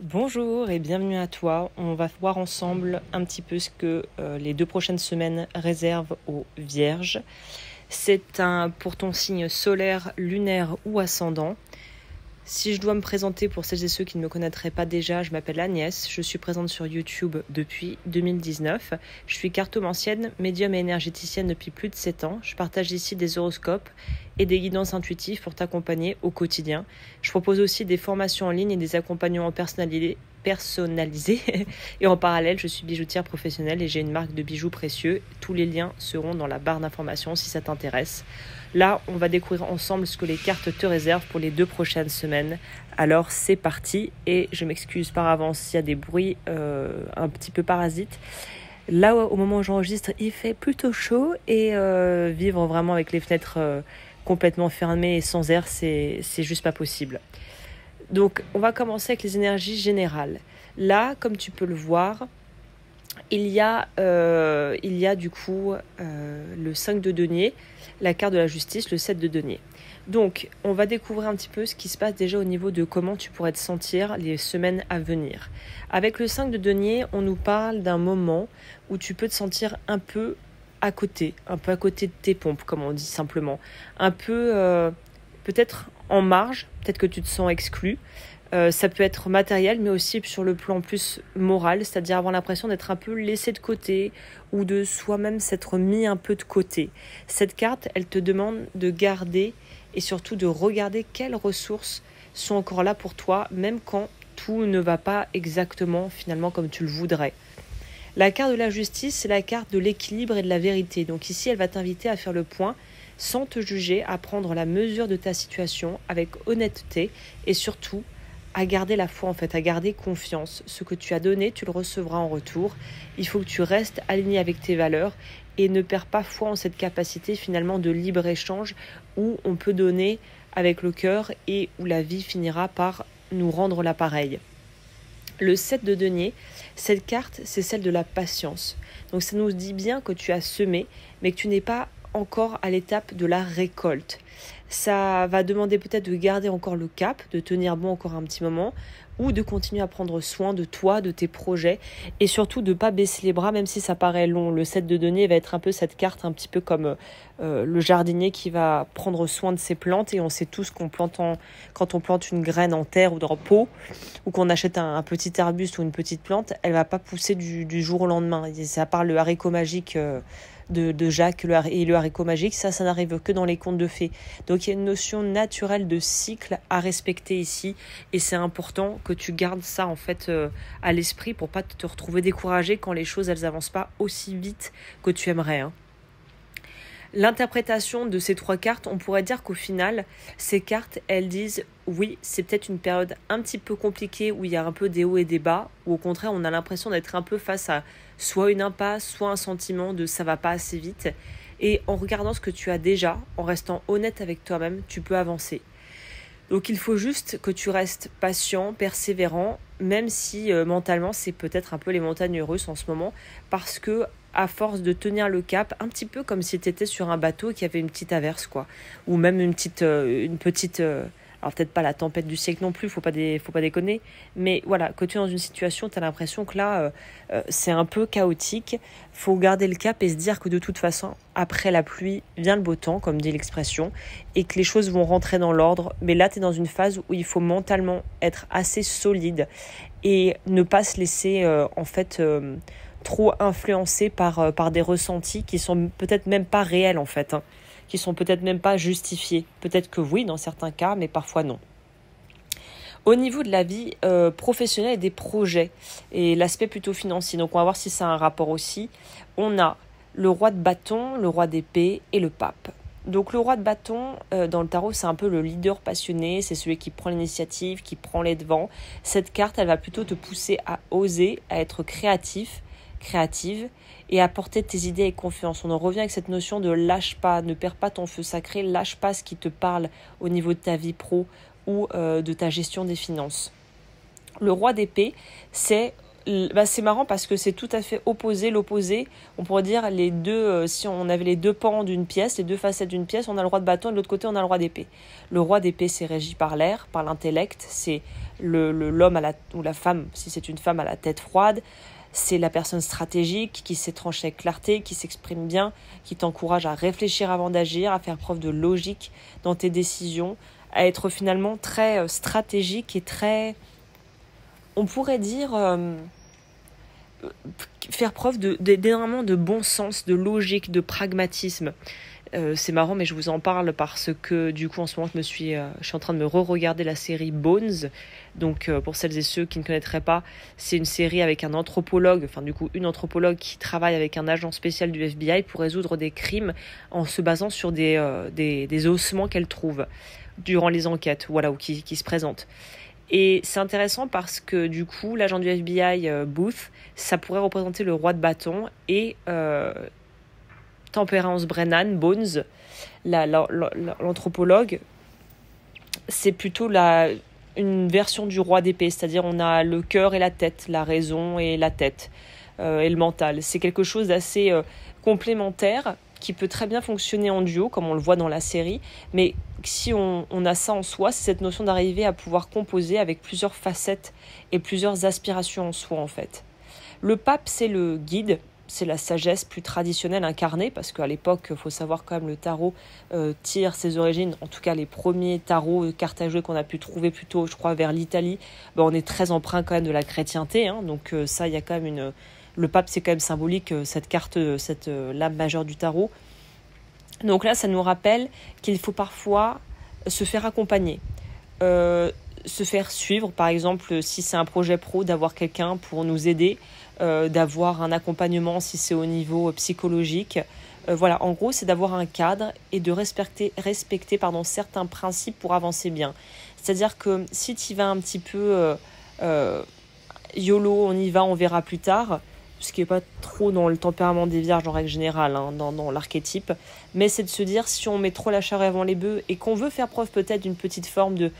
Bonjour et bienvenue à toi. On va voir ensemble un petit peu ce que les 2 prochaines semaines réservent aux Vierges. C'est pour ton signe solaire, lunaire ou ascendant. Si je dois me présenter pour celles et ceux qui ne me connaîtraient pas déjà, je m'appelle Agnès, je suis présente sur YouTube depuis 2019. Je suis cartomancienne, médium et énergéticienne depuis plus de 7 ans. Je partage ici des horoscopes et des guidances intuitives pour t'accompagner au quotidien. Je propose aussi des formations en ligne et des accompagnements personnalisés. Et en parallèle, je suis bijoutière professionnelle et j'ai une marque de bijoux précieux. Tous les liens seront dans la barre d'informations si ça t'intéresse. Là, on va découvrir ensemble ce que les cartes te réservent pour les 2 prochaines semaines. Alors, c'est parti. Et je m'excuse par avance s'il y a des bruits un petit peu parasites. Là, au moment où j'enregistre, il fait plutôt chaud et vivre vraiment avec les fenêtres complètement fermées et sans air, c'est juste pas possible. Donc, on va commencer avec les énergies générales. Là, comme tu peux le voir, il y a du coup le 5 de denier, la carte de la justice, le 7 de denier. Donc, on va découvrir un petit peu ce qui se passe déjà au niveau de comment tu pourrais te sentir les semaines à venir. Avec le 5 de denier, on nous parle d'un moment où tu peux te sentir un peu à côté de tes pompes, comme on dit simplement. Un peu, peut-être en marge, peut-être que tu te sens exclu. Ça peut être matériel, mais aussi sur le plan plus moral, c'est-à-dire avoir l'impression d'être un peu laissé de côté ou de soi-même s'être mis un peu de côté. Cette carte, elle te demande de garder et surtout de regarder quelles ressources sont encore là pour toi, même quand tout ne va pas exactement finalement comme tu le voudrais. La carte de la justice, c'est la carte de l'équilibre et de la vérité. Donc ici, elle va t'inviter à faire le point sans te juger, à prendre la mesure de ta situation avec honnêteté et surtout à garder la foi à garder confiance. Ce que tu as donné, tu le recevras en retour. Il faut que tu restes aligné avec tes valeurs et ne perds pas foi en cette capacité finalement de libre-échange où on peut donner avec le cœur et où la vie finira par nous rendre l'appareil. Le 7 de denier, cette carte, c'est celle de la patience. Donc ça nous dit bien que tu as semé, mais que tu n'es pas encore à l'étape de la récolte. Ça va demander peut-être de garder encore le cap, de tenir bon encore un petit moment, ou de continuer à prendre soin de toi, de tes projets, et surtout de ne pas baisser les bras, même si ça paraît long. Le 7 de denier va être un peu cette carte, un petit peu comme le jardinier qui va prendre soin de ses plantes, et on sait tous quand on plante une graine en terre ou dans un pot, ou qu'on achète un petit arbuste ou une petite plante, elle ne va pas pousser du jour au lendemain. Et à part le haricot magique de Jacques et le haricot magique, ça n'arrive que dans les contes de fées. Donc il y a une notion naturelle de cycle à respecter ici et c'est important que tu gardes ça à l'esprit pour pas te retrouver découragé quand les choses elles avancent pas aussi vite que tu aimerais. L'interprétation de ces 3 cartes, on pourrait dire qu'au final, ces cartes, elles disent oui, c'est peut-être une période un petit peu compliquée où il y a un peu des hauts et des bas, ou au contraire, on a l'impression d'être un peu face à soit une impasse, soit un sentiment de ça va pas assez vite. Et en regardant ce que tu as déjà, en restant honnête avec toi-même, tu peux avancer. Donc il faut juste que tu restes patient, persévérant, même si mentalement c'est peut-être un peu les montagnes russes en ce moment, parce que à force de tenir le cap, un petit peu comme si tu étais sur un bateau et qu'il y avait une petite averse, quoi, ou même une petite, alors peut-être pas la tempête du siècle non plus, faut pas déconner, mais voilà, que tu es dans une situation, tu as l'impression que là, c'est un peu chaotique, faut garder le cap et se dire que de toute façon, après la pluie vient le beau temps, comme dit l'expression, et que les choses vont rentrer dans l'ordre, mais là, tu es dans une phase où il faut mentalement être assez solide et ne pas se laisser, trop influencé par des ressentis qui sont peut-être même pas réels qui sont peut-être même pas justifiés. Peut-être que oui dans certains cas, mais parfois non. Au niveau de la vie professionnelle et des projets et l'aspect plutôt financier, donc on va voir si ça a un rapport aussi. On a le roi de bâton, le roi d'épée et le pape. Donc le roi de bâton, dans le tarot, c'est un peu le leader passionné, c'est celui qui prend l'initiative, qui prend les devants. Cette carte, elle va plutôt te pousser à oser, à être créative et à porter tes idées avec confiance. On en revient avec cette notion de lâche pas, ne perds pas ton feu sacré, lâche pas ce qui te parle au niveau de ta vie pro ou de ta gestion des finances. Le roi d'épée, c'est C'est marrant parce que c'est tout à fait l'opposé. On pourrait dire les deux, si on avait les deux pans d'une pièce, les deux facettes d'une pièce, on a le roi de bâton et de l'autre côté on a le roi d'épée. Le roi d'épée c'est régi par l'air, par l'intellect, c'est l'homme ou la femme, si c'est une femme à la tête froide, c'est la personne stratégique qui sait trancher avec clarté, qui s'exprime bien, qui t'encourage à réfléchir avant d'agir, à faire preuve de logique dans tes décisions, à être finalement très stratégique et très, on pourrait dire, faire preuve d'énormément de bon sens, de logique, de pragmatisme. C'est marrant, mais je vous en parle parce que du coup en ce moment je suis en train de me re-regarder la série Bones. Donc pour celles et ceux qui ne connaîtraient pas, c'est une série avec un anthropologue, enfin du coup une anthropologue qui travaille avec un agent spécial du FBI pour résoudre des crimes en se basant sur des ossements qu'elle trouve durant les enquêtes, voilà, ou qui se présentent. Et c'est intéressant parce que du coup, l'agent du FBI, Booth, ça pourrait représenter le roi de bâton et Temperance Brennan, Bones, l'anthropologue, c'est plutôt une version du roi d'épée, c'est-à-dire on a le cœur et la tête, la raison et la tête, et le mental. C'est quelque chose d'assez complémentaire qui peut très bien fonctionner en duo, comme on le voit dans la série, mais si on a ça en soi, c'est cette notion d'arriver à pouvoir composer avec plusieurs facettes et plusieurs aspirations en soi, en fait. Le pape, c'est le guide, c'est la sagesse plus traditionnelle incarnée, parce qu'à l'époque, il faut savoir quand même, le tarot tire ses origines, en tout cas les premiers tarots, cartes à jouer qu'on a pu trouver plutôt, je crois, vers l'Italie, on est très empreint quand même de la chrétienté, hein, donc ça, il y a quand même le pape, c'est quand même symbolique, cette carte, cette lame majeure du tarot. Donc là, ça nous rappelle qu'il faut parfois se faire accompagner, se faire suivre, par exemple, si c'est un projet pro, d'avoir quelqu'un pour nous aider, d'avoir un accompagnement si c'est au niveau psychologique. Voilà, en gros, c'est d'avoir un cadre et de respecter certains principes pour avancer bien. C'est-à-dire que si tu y vas un petit peu YOLO, on y va, on verra plus tard, ce qui n'est pas trop dans le tempérament des vierges en règle générale, hein, dans l'archétype, mais c'est de se dire, si on met trop la charrue avant les bœufs et qu'on veut faire preuve peut-être d'une petite forme de...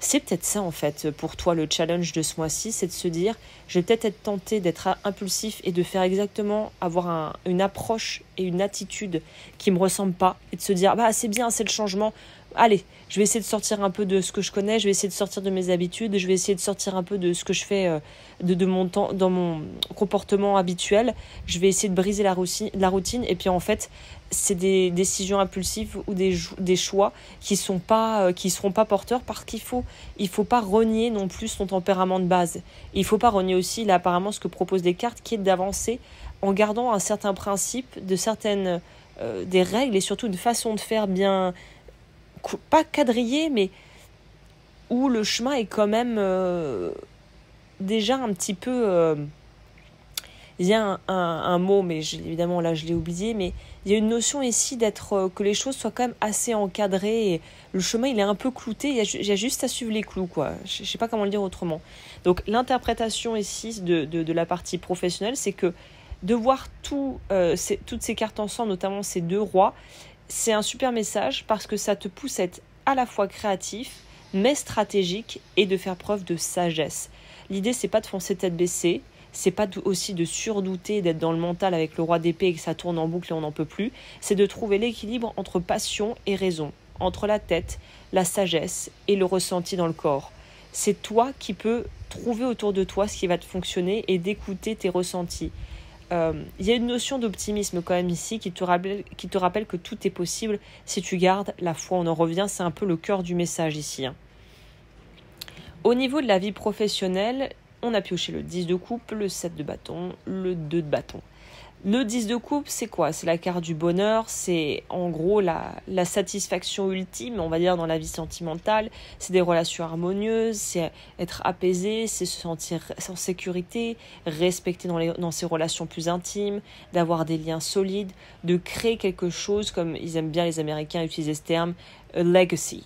C'est peut-être ça en fait pour toi le challenge de ce mois-ci, c'est de se dire, je vais peut-être être tenté d'être impulsif et de faire exactement, avoir une approche et une attitude qui me ressemble pas, et de se dire, c'est bien, c'est le changement, allez, je vais essayer de sortir un peu de ce que je connais, je vais essayer de sortir de mes habitudes, je vais essayer de sortir un peu de ce que je fais de mon temps, dans mon comportement habituel, je vais essayer de briser la routine, et puis en fait, c'est des décisions impulsives ou des choix qui seront pas porteurs, parce qu'il faut pas renier non plus son tempérament de base. Il faut pas renier aussi, là apparemment, ce que proposent les cartes, qui est d'avancer en gardant un certain principe, de certaines des règles et surtout une façon de faire bien, pas quadrillée, mais où le chemin est quand même déjà un petit peu... il y a un mot, mais évidemment là je l'ai oublié, mais il y a une notion ici d'être que les choses soient quand même assez encadrées, et le chemin il est un peu cloûté, il y a juste à suivre les clous, quoi. Je sais pas comment le dire autrement. Donc l'interprétation ici de la partie professionnelle, c'est que de voir toutes ces cartes ensemble, notamment ces deux rois, c'est un super message parce que ça te pousse à être à la fois créatif mais stratégique et de faire preuve de sagesse. L'idée c'est pas de foncer tête baissée, c'est pas aussi de surdouter, d'être dans le mental avec le roi d'épée et que ça tourne en boucle et on n'en peut plus, c'est de trouver l'équilibre entre passion et raison, entre la tête, la sagesse et le ressenti dans le corps. C'est toi qui peux trouver autour de toi ce qui va te fonctionner et d'écouter tes ressentis. Il y a une notion d'optimisme quand même ici qui te rappelle que tout est possible si tu gardes la foi. On en revient, c'est un peu le cœur du message ici, hein. Au niveau de la vie professionnelle, on a pioché le 10 de coupe, le 7 de bâton, le 2 de bâton. Le 10 de coupe, c'est quoi ? C'est la carte du bonheur, c'est en gros la satisfaction ultime, on va dire, dans la vie sentimentale. C'est des relations harmonieuses, c'est être apaisé, c'est se sentir en sécurité, respecter dans ses relations plus intimes, d'avoir des liens solides, de créer quelque chose, comme ils aiment bien les Américains utiliser ce terme, a legacy.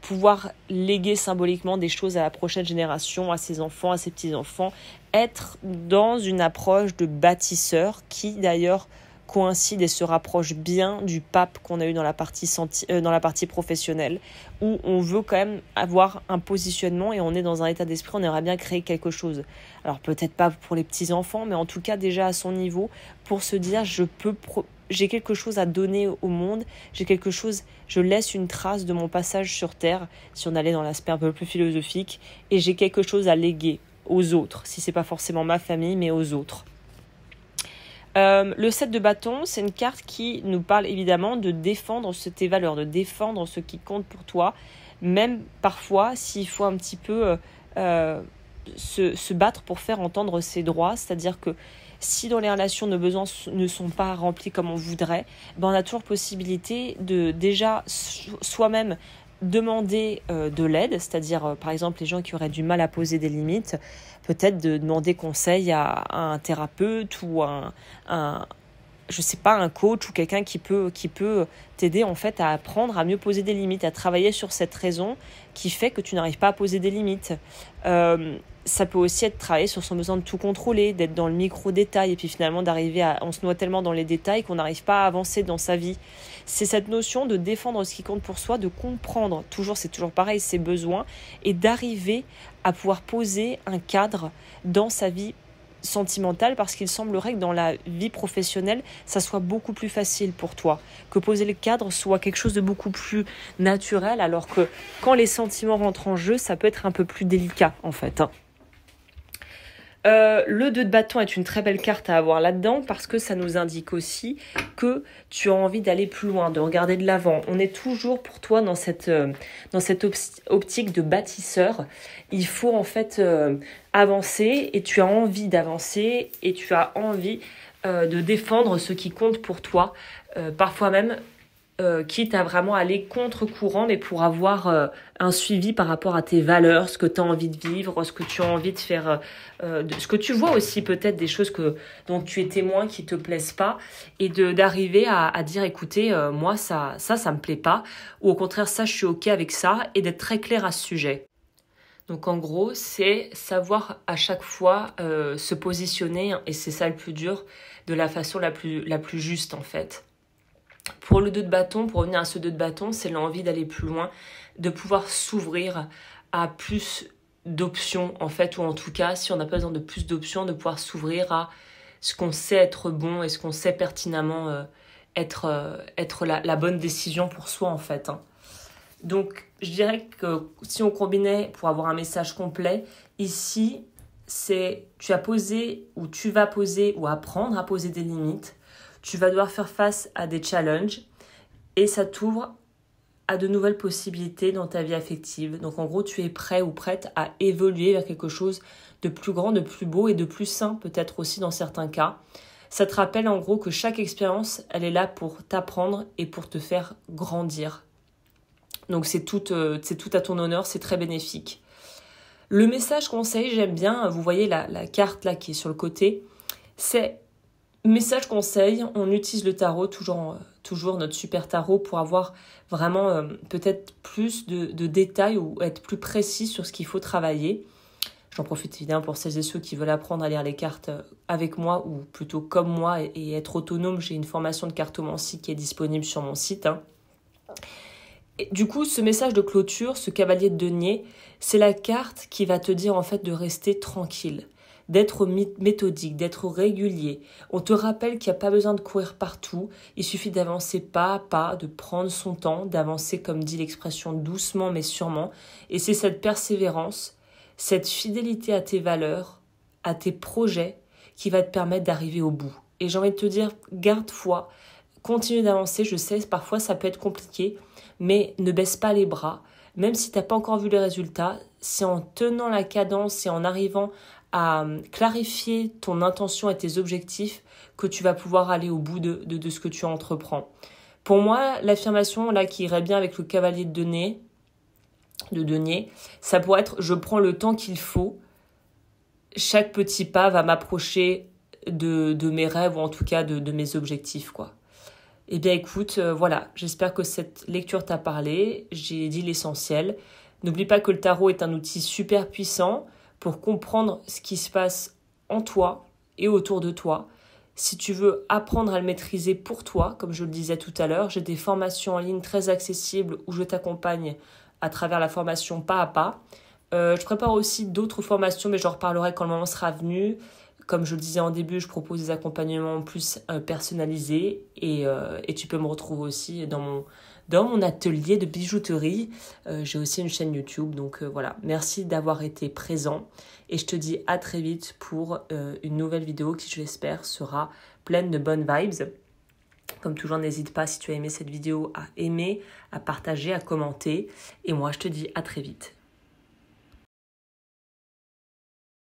Pouvoir léguer symboliquement des choses à la prochaine génération, à ses enfants, à ses petits-enfants, être dans une approche de bâtisseur qui d'ailleurs coïncide et se rapproche bien du pape qu'on a eu dans la partie professionnelle, où on veut quand même avoir un positionnement et on est dans un état d'esprit, on aimerait bien créer quelque chose. Alors peut-être pas pour les petits-enfants, mais en tout cas déjà à son niveau, pour se dire j'ai quelque chose à donner au monde, je laisse une trace de mon passage sur Terre, si on allait dans l'aspect un peu plus philosophique, et j'ai quelque chose à léguer aux autres, si c'est pas forcément ma famille, mais aux autres. Le 7 de bâton, c'est une carte qui nous parle évidemment de défendre tes valeurs, de défendre ce qui compte pour toi, même parfois s'il faut un petit peu se battre pour faire entendre ses droits, c'est-à-dire que si dans les relations nos besoins ne sont pas remplis comme on voudrait, on a toujours possibilité de déjà soi-même demander de l'aide, c'est-à-dire par exemple les gens qui auraient du mal à poser des limites, peut-être de demander conseil à un thérapeute ou je sais pas, un coach ou quelqu'un qui peut t'aider en fait à apprendre à mieux poser des limites, à travailler sur cette raison qui fait que tu n'arrives pas à poser des limites. Ça peut aussi être travailler sur son besoin de tout contrôler, d'être dans le micro-détail et puis finalement on se noie tellement dans les détails qu'on n'arrive pas à avancer dans sa vie. C'est cette notion de défendre ce qui compte pour soi, de comprendre c'est toujours pareil, ses besoins et d'arriver à pouvoir poser un cadre dans sa vie sentimentale, parce qu'il semblerait que dans la vie professionnelle, ça soit beaucoup plus facile pour toi, que poser le cadre soit quelque chose de beaucoup plus naturel, alors que quand les sentiments rentrent en jeu, ça peut être un peu plus délicat en fait. Le 2 de bâton est une très belle carte à avoir là-dedans parce que ça nous indique aussi que tu as envie d'aller plus loin, de regarder de l'avant. On est toujours pour toi dans cette optique de bâtisseur. Il faut en fait avancer et tu as envie d'avancer et tu as envie de défendre ce qui compte pour toi. Parfois même quitte à vraiment aller contre-courant, mais pour avoir un suivi par rapport à tes valeurs, ce que tu as envie de vivre, ce que tu as envie de faire, ce que tu vois aussi peut-être des choses dont tu es témoin qui te plaisent pas, et d'arriver à dire écoutez, moi ça me plaît pas, ou au contraire ça je suis ok avec ça, et d'être très clair à ce sujet. Donc en gros, c'est savoir à chaque fois se positionner, et c'est ça le plus dur, de la façon la plus juste en fait. Pour le 2 de bâton, pour revenir à ce 2 de bâton, c'est l'envie d'aller plus loin, de pouvoir s'ouvrir à plus d'options en fait, ou en tout cas, si on n'a pas besoin de plus d'options, de pouvoir s'ouvrir à ce qu'on sait être bon et ce qu'on sait pertinemment être la bonne décision pour soi en fait. Donc je dirais que si on combinait pour avoir un message complet, ici c'est tu as posé ou tu vas poser ou apprendre à poser des limites. Tu vas devoir faire face à des challenges et ça t'ouvre à de nouvelles possibilités dans ta vie affective. Donc en gros, tu es prêt ou prête à évoluer vers quelque chose de plus grand, de plus beau et de plus sain peut-être aussi dans certains cas. Ça te rappelle en gros que chaque expérience, elle est là pour t'apprendre et pour te faire grandir. Donc c'est tout à ton honneur, c'est très bénéfique. Le message conseil, j'aime bien, vous voyez la carte là qui est sur le côté, c'est message conseil, on utilise le tarot, toujours notre super tarot, pour avoir vraiment peut-être plus de détails ou être plus précis sur ce qu'il faut travailler. J'en profite évidemment pour celles et ceux qui veulent apprendre à lire les cartes avec moi ou plutôt comme moi et être autonome. J'ai une formation de cartomancie qui est disponible sur mon site. Et du coup, ce message de clôture, ce cavalier de denier, c'est la carte qui va te dire en fait de rester tranquille, d'être méthodique, d'être régulier. On te rappelle qu'il n'y a pas besoin de courir partout, il suffit d'avancer pas à pas, de prendre son temps, d'avancer, comme dit l'expression, doucement mais sûrement. Et c'est cette persévérance, cette fidélité à tes valeurs, à tes projets, qui va te permettre d'arriver au bout. Et j'ai envie de te dire, garde foi, continue d'avancer. Je sais, parfois ça peut être compliqué, mais ne baisse pas les bras. Même si tu n'as pas encore vu les résultats, c'est en tenant la cadence et en arrivant à clarifier ton intention et tes objectifs que tu vas pouvoir aller au bout de ce que tu entreprends. Pour moi, l'affirmation là qui irait bien avec le cavalier de denier, ça pourrait être « je prends le temps qu'il faut, chaque petit pas va m'approcher de mes rêves ou en tout cas de mes objectifs ». Eh bien écoute, voilà, j'espère que cette lecture t'a parlé, j'ai dit l'essentiel. N'oublie pas que le tarot est un outil super puissant pour comprendre ce qui se passe en toi et autour de toi. Si tu veux apprendre à le maîtriser pour toi, comme je le disais tout à l'heure, j'ai des formations en ligne très accessibles où je t'accompagne à travers la formation pas à pas. Je prépare aussi d'autres formations, mais j'en reparlerai quand le moment sera venu. Comme je le disais en début, je propose des accompagnements plus personnalisés et tu peux me retrouver aussi dans mon atelier de bijouterie. J'ai aussi une chaîne YouTube, donc voilà. Merci d'avoir été présent et je te dis à très vite pour une nouvelle vidéo qui, je l'espère, sera pleine de bonnes vibes. Comme toujours, n'hésite pas, si tu as aimé cette vidéo, à aimer, à partager, à commenter. Et moi, je te dis à très vite.